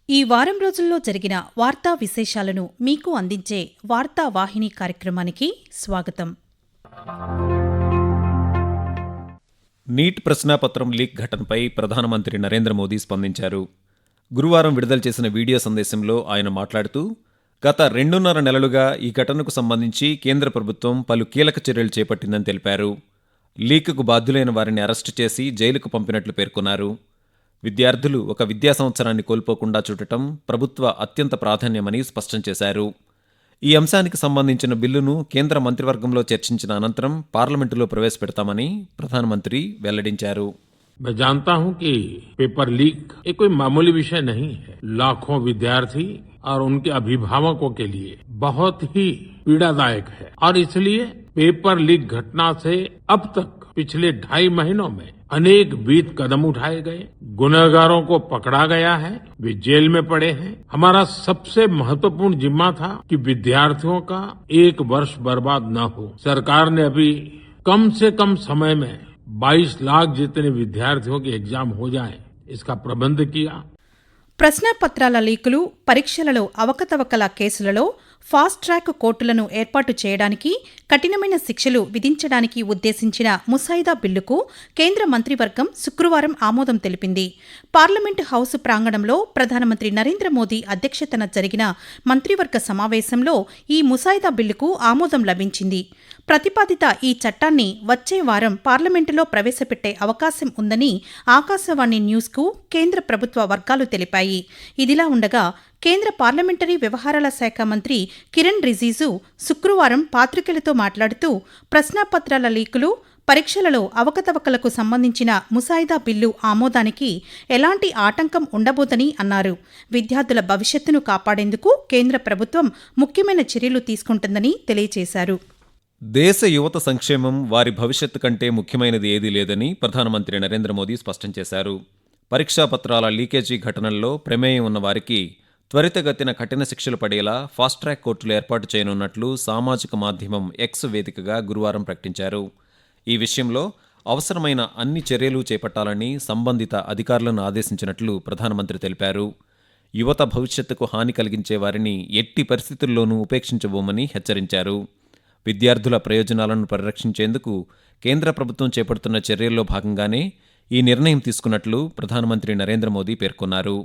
ఈ వారం రోజుల్లో జరిగిన వార్తా విశేషాలను మీకు అందించే వార్తా వాహిని కార్యక్రమానికి స్వాగతం. నీట్ ప్రశ్నాపత్రం లీక్ ఘటనపై ప్రధానమంత్రి నరేంద్ర మోదీ స్పందించారు. గురువారం విడుదల చేసిన వీడియో సందేశంలో ఆయన మాట్లాడుతూ, గత 2.5 నెలలుగా ఈ ఘటనకు సంబంధించి కేంద్ర ప్రభుత్వం పలు కీలక చర్యలు చేపట్టిందని తెలిపారు. లీక్కు బాధ్యులైన వారిని అరెస్టు చేసి జైలుకు పంపినట్లు పేర్కొన్నారు. విద్యార్థులు ఒక విద్యా సంవత్సరాన్ని కోల్పోకుండా చూడటం ప్రభుత్వ అత్యంత ప్రాధాన్యమని స్పష్టం చేశారు. ఈ అంశానికి సంబంధించిన బిల్లును కేంద్ర మంత్రివర్గంలో చర్చించిన అనంతరం పార్లమెంటులో ప్రవేశపెడతామని ప్రధానమంత్రి వెల్లడించారు. मैं जानता हूं कि पेपर लीक ये कोई मामूली विषय नहीं है. लाखों विद्यार्थी और उनके अभिभावकों के लिए बहुत ही पीड़ादायक है और इसलिए पेपर लीक घटना से अब तक पिछले 2.5 महीनों में अनेक विध कदम उठाए गए, गुनहगारों को पकड़ा गया है, वे जेल में पड़े हैं. हमारा सबसे महत्वपूर्ण जिम्मा था कि विद्यार्थियों का 1 वर्ष बर्बाद न हो. सरकार ने अभी कम से कम समय में 22 लाख जितने विद्यार्थियों के एग्जाम हो जाए इसका प्रबंध किया. ప్రశ్నాపత్రాల లీకులు, పరీక్షలలో అవకతవకల కేసులలో ఫాస్ట్ ట్రాక్ కోర్టులను ఏర్పాటు చేయడానికి, కఠినమైన శిక్షలు విధించడానికి ఉద్దేశించిన ముసాయిదా బిల్లుకు కేంద్ర మంత్రివర్గం శుక్రవారం ఆమోదం తెలిపింది. పార్లమెంటు హౌస్ ప్రాంగణంలో ప్రధానమంత్రి నరేంద్ర మోదీ అధ్యక్షతన జరిగిన మంత్రివర్గ సమావేశంలో ఈ ముసాయిదా బిల్లుకు ఆమోదం లభించింది. ప్రతిపాదిత ఈ చట్టాన్ని వచ్చే వారం పార్లమెంటులో ప్రవేశపెట్టే అవకాశం ఉందని ఆకాశవాణి న్యూస్కు కేంద్ర ప్రభుత్వ వర్గాలు తెలిపాయి. ఇదిలా ఉండగా కేంద్ర పార్లమెంటరీ వ్యవహారాల శాఖ మంత్రి కిరణ్ రిజిజు శుక్రవారం పాత్రికేయులతో మాట్లాడుతూ, ప్రశ్నాపత్రాల లీకులు, పరీక్షలలో అవకతవకలకు సంబంధించిన ముసాయిదా బిల్లు ఆమోదానికి ఎలాంటి ఆటంకం ఉండబోదని అన్నారు. విద్యార్థుల భవిష్యత్తును కాపాడేందుకు కేంద్ర ప్రభుత్వం ముఖ్యమైన చర్యలు తీసుకుంటుందని తెలియజేశారు. దేశ యువత సంక్షేమం, వారి భవిష్యత్తు కంటే ముఖ్యమైనది ఏదీ లేదని ప్రధానమంత్రి నరేంద్ర మోదీ స్పష్టం చేశారు. పరీక్షాపత్రాల లీకేజీ ఘటనల్లో ప్రమేయం ఉన్న వారికి త్వరితగతిన కఠిన శిక్షలు పడేలా ఫాస్ట్ ట్రాక్ కోర్టులు ఏర్పాటు చేయనున్నట్లు సామాజిక మాధ్యమం ఎక్స్ వేదికగా గురువారం ప్రకటించారు. ఈ విషయంలో అవసరమైన అన్ని చర్యలు చేపట్టాలని సంబంధిత అధికారులను ఆదేశించినట్లు ప్రధానమంత్రి తెలిపారు. యువత భవిష్యత్తుకు హాని కలిగించే వారిని ఎట్టి పరిస్థితుల్లోనూ ఉపేక్షించబోమని హెచ్చరించారు. విద్యార్థుల ప్రయోజనాలను పరిరక్షించేందుకు కేంద్ర ప్రభుత్వం చేపడుతున్న చర్యల్లో భాగంగానే ఈ నిర్ణయం తీసుకున్నట్లు ప్రధానమంత్రి నరేంద్ర మోదీ పేర్కొన్నారు.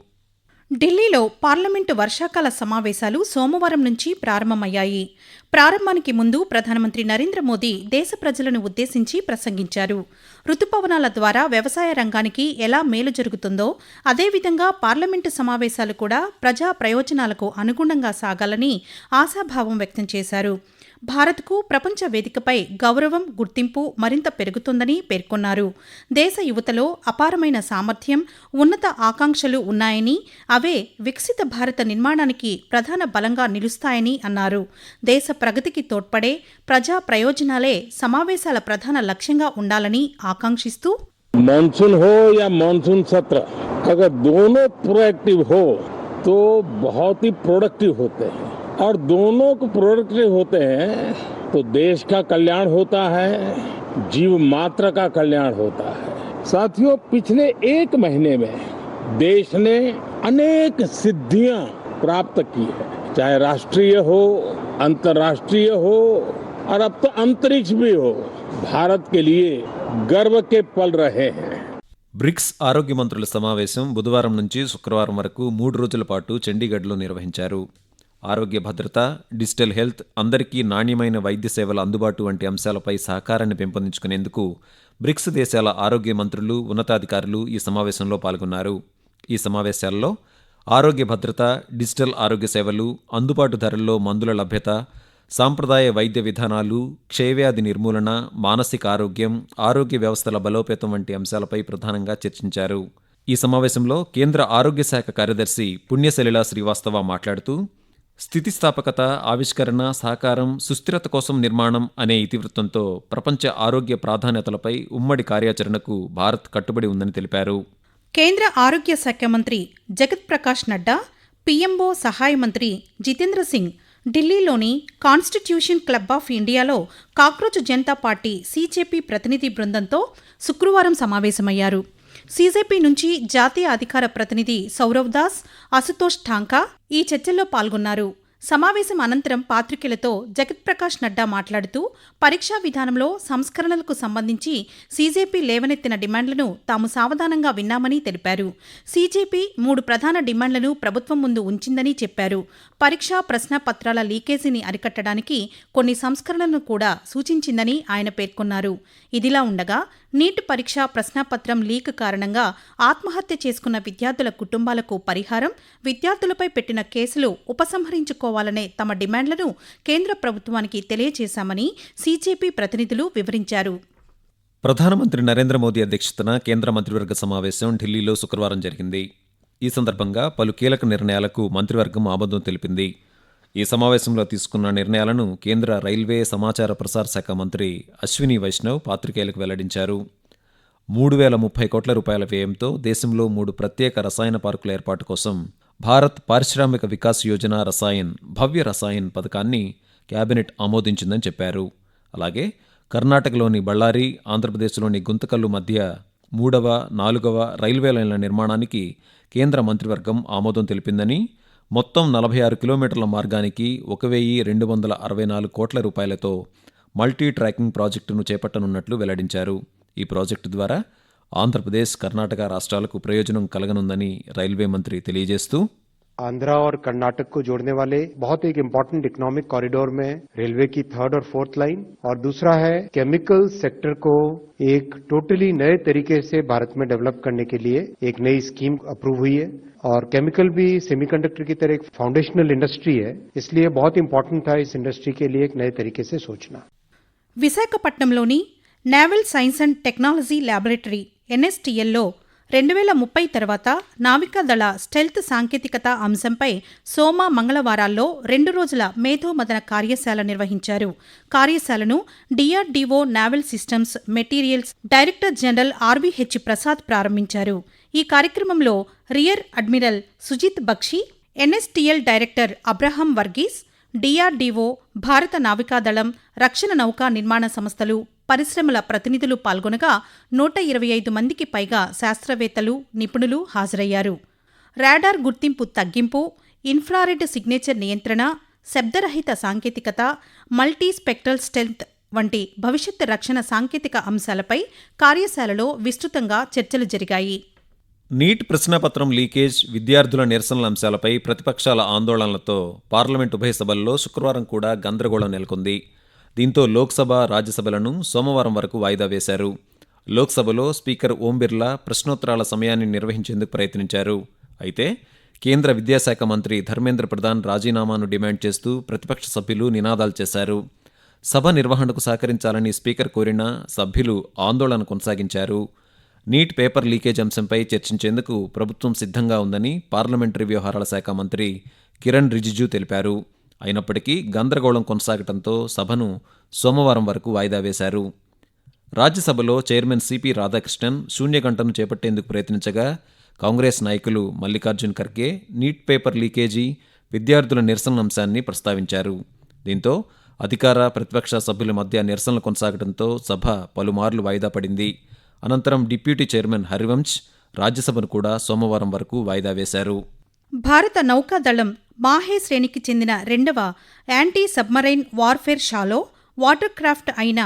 ఢిల్లీలో పార్లమెంటు వర్షాకాల సమావేశాలు సోమవారం నుంచి ప్రారంభమయ్యాయి. ప్రారంభానికి ముందు ప్రధానమంత్రి నరేంద్ర మోదీ దేశ ప్రజలను ఉద్దేశించి ప్రసంగించారు. రుతుపవనాల ద్వారా వ్యవసాయ రంగానికి ఎలా మేలు జరుగుతుందో అదేవిధంగా పార్లమెంటు సమావేశాలు కూడా ప్రజా ప్రయోజనాలకు అనుగుణంగా సాగాలని ఆశాభావం వ్యక్తం చేశారు. భారత్కు ప్రపంచ వేదికపై గౌరవం, గుర్తింపు మరింత పెరుగుతుందని పేర్కొన్నారు. దేశ యువతలో అపారమైన సామర్థ్యం, ఉన్నత ఆకాంక్షలు ఉన్నాయని, అవే వికసిత భారత నిర్మాణానికి ప్రధాన బలంగా నిలుస్తాయని అన్నారు. దేశ ప్రగతికి తోడ్పడే ప్రజా ప్రయోజనాలే సమావేశాల ప్రధాన లక్ష్యంగా ఉండాలని ఆకాంక్షిస్తూ, मानसून हो या मानसून सत्र अगर दोनों प्रोएक्टिव हो तो बहुत ही प्रोडक्टिव होते हैं और दोनों को प्रोडक्टिव होते हैं तो देश का कल्याण होता है, जीव मात्र का कल्याण होता है. साथियों, पिछले 1 महीने में देश ने अनेक सिद्धियां प्राप्त की है, चाहे राष्ट्रीय हो, अंतर्राष्ट्रीय हो और अब तो अंतरिक्ष भी हो. भारत के लिए गर्व के पल रहे हैं. బ్రిక్స్ ఆరోగ్య మంత్రుల సమావేశం బుధవారం నుంచి శుక్రవారం వరకు 3 రోజుల పాటు చండీగఢ్లో నిర్వహించారు. ఆరోగ్య భద్రత, డిజిటల్ హెల్త్, అందరికీ నాణ్యమైన వైద్య సేవల అందుబాటు వంటి అంశాలపై సహకారాన్ని పెంపొందించుకునేందుకు బ్రిక్స్ దేశాల ఆరోగ్య మంత్రులు, ఉన్నతాధికారులు ఈ సమావేశంలో పాల్గొన్నారు. ఈ సమావేశాల్లో ఆరోగ్య భద్రత, డిజిటల్ ఆరోగ్య సేవలు, అందుబాటు ధరల్లో మందుల లభ్యత, సాంప్రదాయ వైద్య విధానాలు, క్షయవ్యాధి నిర్మూలన, మానసిక ఆరోగ్యం, ఆరోగ్య వ్యవస్థల బలోపేతం వంటి అంశాలపై ప్రధానంగా చర్చించారు. ఈ సమావేశంలో కేంద్ర ఆరోగ్య శాఖ కార్యదర్శి పుణ్యసలిలా శ్రీవాస్తవ మాట్లాడుతూ, స్థితిస్థాపకత, ఆవిష్కరణ, సహకారం, సుస్థిరత కోసం నిర్మాణం అనే ఇతివృత్తంతో ప్రపంచ ఆరోగ్య ప్రాధాన్యతలపై ఉమ్మడి కార్యాచరణకు భారత్ కట్టుబడి ఉందని తెలిపారు. కేంద్ర ఆరోగ్య శాఖ మంత్రి జగత్ ప్రకాష్ నడ్డా, పీఎంఓ సహాయ మంత్రి జితేంద్ర సింగ్ ఢిల్లీలోని కాన్స్టిట్యూషన్ క్లబ్ ఆఫ్ ఇండియాలో కాక్రోచ్ జనతా పార్టీ సీజేపీ ప్రతినిధి బృందంతో శుక్రవారం సమావేశమయ్యారు. సీజేపీ నుంచి జాతీయ అధికార ప్రతినిధి సౌరవ్ దాస్, అశుతోష్ ఠాంకా ఈ చర్చల్లో పాల్గొన్నారు. సమావేశం అనంతరం పాత్రికేయులతో జగత్ ప్రకాష్ నడ్డా మాట్లాడుతూ పరీక్షా విధానంలో సంస్కరణలకు సంబంధించి సీజేపీ లేవనెత్తిన డిమాండ్లను తాము సావధానంగా విన్నామని తెలిపారు. సీజేపీ 3 ప్రధాన డిమాండ్లను ప్రభుత్వం ముందు ఉంచిందని చెప్పారు. పరీక్షా ప్రశ్నాపత్రాల లీకేజీని అరికట్టడానికి కొన్ని సంస్కరణలను కూడా సూచించిందని ఆయన పేర్కొన్నారు. ఇదిలా ఉండగా నీట్ పరీక్ష ప్రశ్నాపత్రం లీక్ కారణంగా ఆత్మహత్య చేసుకున్న విద్యార్థుల కుటుంబాలకు పరిహారం, విద్యార్థులపై పెట్టిన కేసులు ఉపసంహరించుకోవాలనే తమ డిమాండ్లను కేంద్ర ప్రభుత్వానికి తెలియజేశామని సీజేపీ ప్రతినిధులు వివరించారు. ప్రధానమంత్రి నరేంద్ర మోదీ అధ్యక్షతన కేంద్ర మంత్రివర్గ సమావేశం ఢిల్లీలో శుక్రవారం జరిగింది. ఈ సందర్భంగా పలు కీలక నిర్ణయాలకు మంత్రివర్గం ఆమోదం తెలిపింది. ఈ సమావేశంలో తీసుకున్న నిర్ణయాలను కేంద్ర రైల్వే సమాచార ప్రసార శాఖ మంత్రి అశ్విని వైష్ణవ్ పాత్రికేయులకు వెల్లడించారు. 3,030 కోట్ల రూపాయల వ్యయంతో దేశంలో 3 ప్రత్యేక రసాయన పార్కుల ఏర్పాటు కోసం భారత్ పారిశ్రామిక వికాస్ యోజన రసాయన్ భవ్య రసాయన్ పథకాన్ని కేబినెట్ ఆమోదించిందని చెప్పారు. అలాగే కర్ణాటకలోని బళ్ళారి, ఆంధ్రప్రదేశ్లోని గుంతకల్లు మధ్య 3వ, 4వ రైల్వే లైన్ల నిర్మాణానికి కేంద్ర మంత్రివర్గం ఆమోదం తెలిపిందని, మొత్తం 46 కిలోమీటర్ల మార్గానికి 1,264 కోట్ల రూపాయలతో మల్టీ ట్రాకింగ్ ప్రాజెక్టును చేపట్టనున్నట్లు వెల్లడించారు. ఈ ప్రాజెక్టు ద్వారా ఆంధ్రప్రదేశ్, కర్ణాటక రాష్ట్రాలకు ప్రయోజనం కలగనుందని రైల్వే మంత్రి తెలియజేస్తూ, आंध्रा और कर्नाटक को जोड़ने वाले बहुत एक इम्पोर्टेंट इकोनॉमिक कॉरिडोर में रेलवे की 3rd और 4th लाइन, और दूसरा है केमिकल सेक्टर को एक टोटली नए तरीके से भारत में डेवलप करने के लिए एक नई स्कीम अप्रूव हुई है. और केमिकल भी सेमीकंडक्टर की तरह एक फाउंडेशनल इंडस्ट्री है, इसलिए बहुत इंपॉर्टेंट था इस इंडस्ट्री के लिए एक नए तरीके से सोचना. విశాఖపట్నంలోని naval science and technology laboratory NSTLలో 2030 తర్వాత నావికాదళ స్టెల్త్ సాంకేతికత అంశంపై సోమ, మంగళవారాల్లో 2 రోజుల మేధోమథన కార్యశాల నిర్వహించారు. కార్యశాలను DRDO naval systems materials director general RVH Prasad ప్రారంభించారు. ఈ కార్యక్రమంలో rear admiral Sujith Bakshi, NSTL director Abraham Varghese, DRDO, భారత నావికాదళం, రక్షణ నౌకా నిర్మాణ సంస్థలు, పరిశ్రమల ప్రతినిధులు పాల్గొనగా 125 మందికి పైగా శాస్త్రవేత్తలు, నిపుణులు హాజరయ్యారు. రాడార్ గుర్తింపు తగ్గింపు, ఇన్ఫ్రారెడ్ సిగ్నేచర్ నియంత్రణ, శబ్దరహిత సాంకేతికత, మల్టీ స్పెక్ట్రల్ స్టెల్త్ వంటి భవిష్యత్ రక్షణ సాంకేతిక అంశాలపై కార్యశాలలో విస్తృతంగా చర్చలు జరిగాయి. నీట్ ప్రశ్నాపత్రం లీకేజ్, విద్యార్థుల నిరసనల అంశాలపై ప్రతిపక్షాల ఆందోళనలతో పార్లమెంట్ ఉభయ సభల్లో శుక్రవారం కూడా గందరగోళం నెలకొంది. దీంతో లోక్సభ, రాజ్యసభలను సోమవారం వరకు వాయిదా వేశారు. లోక్సభలో స్పీకర్ ఓం బిర్లా ప్రశ్నోత్తరాల సమయాన్ని నిర్వహించేందుకు ప్రయత్నించారు. అయితే కేంద్ర విద్యాశాఖ మంత్రి ధర్మేంద్ర ప్రధాన్ రాజీనామాను డిమాండ్ చేస్తూ ప్రతిపక్ష సభ్యులు నినాదాలు చేశారు. సభ నిర్వహణకు సహకరించాలని స్పీకర్ కోరినా సభ్యులు ఆందోళన కొనసాగించారు. నీట్ పేపర్ లీకేజ్ అంశంపై చర్చించేందుకు ప్రభుత్వం సిద్ధంగా ఉందని పార్లమెంటరీ వ్యవహారాల శాఖ మంత్రి కిరణ్ రిజిజు తెలిపారు. అయినప్పటికీ గందరగోళం కొనసాగడంతో సభను సోమవారం వరకు వాయిదా వేశారు. రాజ్యసభలో చైర్మన్ సిపి రాధాకృష్ణన్ శూన్యగంటను చేపట్టేందుకు ప్రయత్నించగా కాంగ్రెస్ నాయకులు Mallikarjun Kharge neat paper leakage, విద్యార్థుల నిరసన అంశాన్ని ప్రస్తావించారు. దీంతో అధికార, ప్రతిపక్ష సభ్యుల మధ్య నిరసనలు కొనసాగడంతో సభ పలుమార్లు వాయిదా పడింది. అనంతరం డిప్యూటీ చైర్మన్ హరివంశ్ రాజ్యసభను కూడా సోమవారం వరకు వాయిదా వేశారు. భారత నౌకాదళం మాహే శ్రేణికి చెందిన 2వ anti submarine warfare shallow water craft అయిన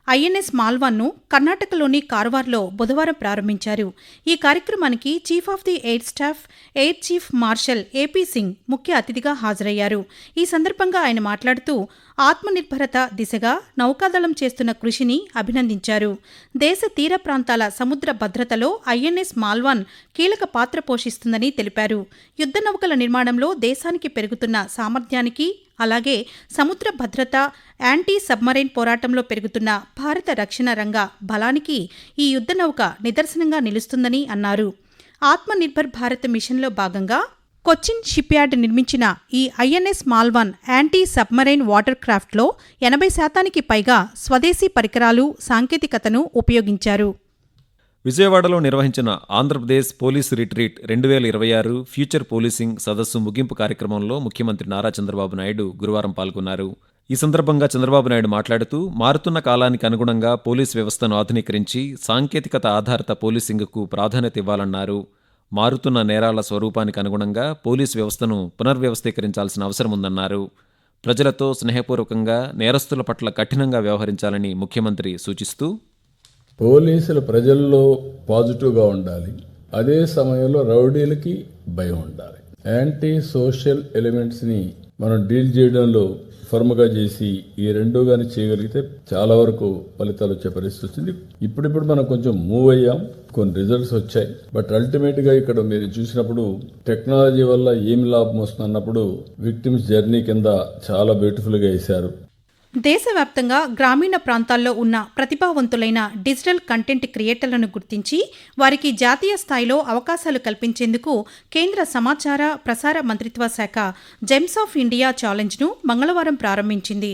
INS మాల్వాన్ను కర్ణాటకలోని కార్వార్లో బుధవారం ప్రారంభించారు. ఈ కార్యక్రమానికి chief of the air staff, air chief marshal AP Singh ముఖ్య అతిథిగా హాజరయ్యారు. ఈ సందర్భంగా ఆయన మాట్లాడుతూ ఆత్మనిర్భరత దిశగా నౌకాదళం చేస్తున్న కృషిని అభినందించారు. దేశ తీర ప్రాంతాల సముద్ర భద్రతలో INS మాల్వాన్ కీలక పాత్ర పోషిస్తుందని తెలిపారు. యుద్ధ నౌకల నిర్మాణంలో దేశానికి పెరుగుతున్న సామర్థ్యానికి, అలాగే సముద్ర భద్రత, యాంటీ సబ్మరైన్ పోరాటంలో పెరుగుతున్న భారత రక్షణ రంగ బలానికి ఈ యుద్ధ నౌక నిదర్శనంగా నిలుస్తుందని అన్నారు. ఆత్మనిర్భర్ భారత్ మిషన్లో భాగంగా కొచ్చిన్ షిప్యార్డ్ నిర్మించిన ఈ INS Malvan anti submarine water క్రాఫ్ట్లో 80% పైగా స్వదేశీ పరికరాలు, సాంకేతికతను ఉపయోగించారు. విజయవాడలో నిర్వహించిన Andhra Pradesh police retreat 2026 future policing సదస్సు ముగింపు కార్యక్రమంలో ముఖ్యమంత్రి నారా చంద్రబాబు నాయుడు గురువారం పాల్గొన్నారు. ఈ సందర్భంగా చంద్రబాబు నాయుడు మాట్లాడుతూ మారుతున్న కాలానికి అనుగుణంగా పోలీస్ వ్యవస్థను ఆధునీకరించి సాంకేతికత ఆధారిత పోలీసింగ్కు ప్రాధాన్యత ఇవ్వాలన్నారు. మారుతున్న నేరాల స్వరూపానికి అనుగుణంగా పోలీస్ వ్యవస్థను పునర్వ్యవస్థీకరించాల్సిన అవసరం ఉందన్నారు. ప్రజలతో స్నేహపూర్వకంగా నేరస్తుల పట్ల కఠినంగా వ్యవహరించాలని ముఖ్యమంత్రి సూచిస్తూ, పోలీసులు ప్రజల్లో పాజిటివ్గా ఉండాలి, అదే సమయంలో రౌడీలకి భయం ఉండాలి. యాంటీ సోషల్ ఎలిమెంట్స్ని మనం డీల్ చేయడంలో ఫర్మ్గా చేసి ఈ రెండు కానీ చేయగలిగితే చాలా వరకు ఫలితాలు వచ్చే పరిస్థితి వచ్చింది. ఇప్పుడిప్పుడు మనం కొంచెం మూవ్ అయ్యాం, కొన్ని రిజల్ట్స్ వచ్చాయి. బట్ అల్టిమేట్గా ఇక్కడ మీరు చూసినప్పుడు టెక్నాలజీ వల్ల ఏమి లాభం వస్తున్నప్పుడు విక్టిమ్స్ జర్నీ కింద చాలా బ్యూటిఫుల్గా వేశారు. దేశవ్యాప్తంగా గ్రామీణ ప్రాంతాల్లో ఉన్న ప్రతిభావంతులైన డిజిటల్ కంటెంట్ క్రియేటర్లను గుర్తించి వారికి జాతీయ స్థాయిలో అవకాశాలు కల్పించేందుకు కేంద్ర సమాచార ప్రసార మంత్రిత్వ శాఖ జెమ్స్ ఆఫ్ ఇండియా ఛాలెంజ్ను మంగళవారం ప్రారంభించింది.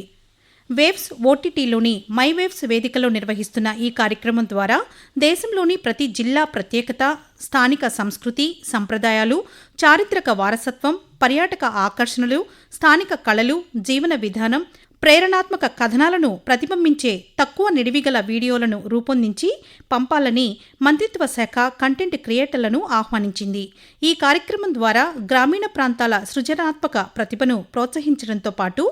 వేవ్స్ ఓటీటీలోని మై వేవ్స్ వేదికలో నిర్వహిస్తున్న ఈ కార్యక్రమం ద్వారా దేశంలోని ప్రతి జిల్లా ప్రత్యేకత, స్థానిక సంస్కృతి, సంప్రదాయాలు, చారిత్రక వారసత్వం, పర్యాటక ఆకర్షణలు, స్థానిక కళలు, జీవన విధానం, ప్రేరణాత్మక కథనాలను ప్రతిబింబించే తక్కువ నిడివిగల వీడియోలను రూపొందించి పంపాలని మంత్రిత్వ శాఖ కంటెంట్ క్రియేటర్లను ఆహ్వానించింది. ఈ కార్యక్రమం ద్వారా గ్రామీణ ప్రాంతాల సృజనాత్మక ప్రతిభను ప్రోత్సహించడంతో పాటు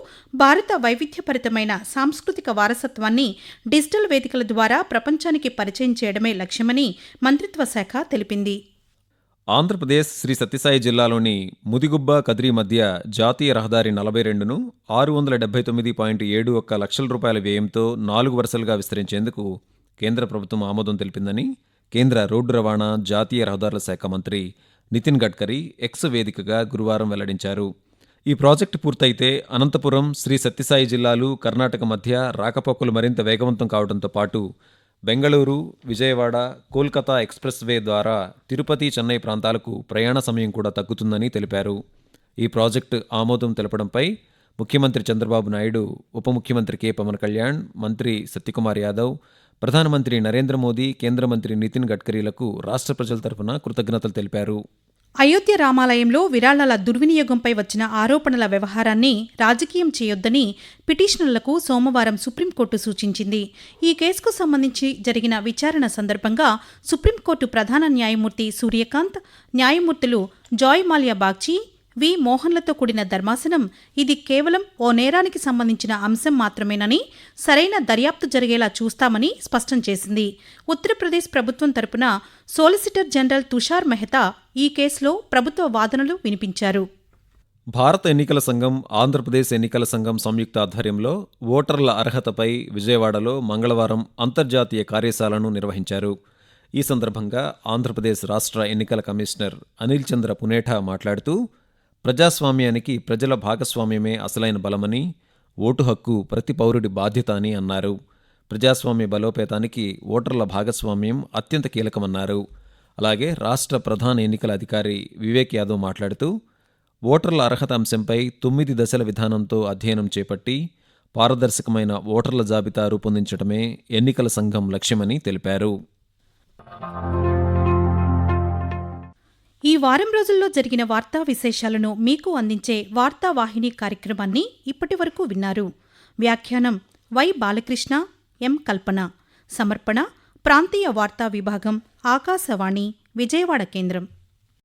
భారత వైవిధ్యభరితమైన సాంస్కృతిక వారసత్వాన్ని డిజిటల్ వేదికల ద్వారా ప్రపంచానికి పరిచయం చేయడమే లక్ష్యమని మంత్రిత్వ శాఖ తెలిపింది. ఆంధ్రప్రదేశ్ శ్రీ సత్యసాయి జిల్లాలోని ముదిగుబ్బ కదిరి మధ్య జాతీయ రహదారి 42ను 679.71 లక్షల రూపాయల వ్యయంతో 4 వరుసలుగా విస్తరించేందుకు కేంద్ర ప్రభుత్వం ఆమోదం తెలిపిందని కేంద్ర రోడ్డు రవాణా, జాతీయ రహదారుల శాఖ మంత్రి నితిన్ గడ్కరీ ఎక్స్ వేదికగా గురువారం వెల్లడించారు. ఈ ప్రాజెక్టు పూర్తయితే అనంతపురం, శ్రీ సత్యసాయి జిల్లాలు, కర్ణాటక మధ్య రాకపోకలు మరింత వేగవంతం కావడంతో పాటు బెంగళూరు, విజయవాడ, కోల్కతా ఎక్స్ప్రెస్ వే ద్వారా తిరుపతి, చెన్నై ప్రాంతాలకు ప్రయాణ సమయం కూడా తగ్గుతుందని తెలిపారు. ఈ ప్రాజెక్టు ఆమోదం తెలపడంపై ముఖ్యమంత్రి చంద్రబాబు నాయుడు, ఉప ముఖ్యమంత్రి కె పవన్ కళ్యాణ్, మంత్రి సత్యకుమార్ యాదవ్, ప్రధానమంత్రి నరేంద్ర మోదీ, కేంద్ర మంత్రి నితిన్ గడ్కరీలకు రాష్ట్ర ప్రజల తరఫున కృతజ్ఞతలు తెలిపారు. అయోధ్య రామాలయంలో విరాళాల దుర్వినియోగంపై వచ్చిన ఆరోపణల వ్యవహారాన్ని రాజకీయం చేయొద్దని పిటిషనర్లకు సోమవారం సుప్రీంకోర్టు సూచించింది. ఈ కేసుకు సంబంధించి జరిగిన విచారణ సందర్భంగా సుప్రీంకోర్టు ప్రధాన న్యాయమూర్తి సూర్యకాంత్, న్యాయమూర్తులు జాయ్ మాల్యా బాగ్చి, వి మోహన్లతో కూడిన ధర్మాసనం ఇది కేవలం ఓ నేరానికి సంబంధించిన అంశం మాత్రమేనని, సరైన దర్యాప్తు జరిగేలా చూస్తామని స్పష్టం చేసింది. ఉత్తరప్రదేశ్ ప్రభుత్వం తరపున సోలిసిటర్ జనరల్ తుషార్ మెహతా ఈ కేసులో ప్రభుత్వ వాదనలు వినిపించారు. భారత ఎన్నికల సంఘం, ఆంధ్రప్రదేశ్ ఎన్నికల సంఘం సంయుక్త ఆధ్వర్యంలో ఓటర్ల అర్హతపై విజయవాడలో మంగళవారం అంతర్జాతీయ కార్యశాలను నిర్వహించారు. ఈ సందర్భంగా ఆంధ్రప్రదేశ్ రాష్ట్ర ఎన్నికల కమిషనర్ అనిల్ చంద్ర పునేఠా మాట్లాడుతూ, ప్రజాస్వామ్యానికి ప్రజల భాగస్వామ్యమే అసలైన బలమని, ఓటు హక్కు ప్రతి పౌరుడి బాధ్యత అని అన్నారు. ప్రజాస్వామ్య బలోపేతానికి ఓటర్ల భాగస్వామ్యం అత్యంత కీలకమన్నారు. అలాగే రాష్ట్ర ప్రధాన ఎన్నికల అధికారి వివేక్ యాదవ్ మాట్లాడుతూ, ఓటర్ల అర్హత అంశంపై 9 దశల విధానంతో అధ్యయనం చేపట్టి పారదర్శకమైన ఓటర్ల జాబితా రూపొందించడమే ఎన్నికల సంఘం లక్ష్యమని తెలిపారు. ఈ వారం రోజుల్లో జరిగిన వార్తా విశేషాలను మీకు అందించే వార్తావాహిని కార్యక్రమాన్ని ఇప్పటివరకు విన్నారు. వ్యాఖ్యానం వై బాలకృష్ణ, ఎం కల్పన. సమర్పణ ప్రాంతీయ వార్తా విభాగం, ఆకాశవాణి, విజయవాడ కేంద్రం.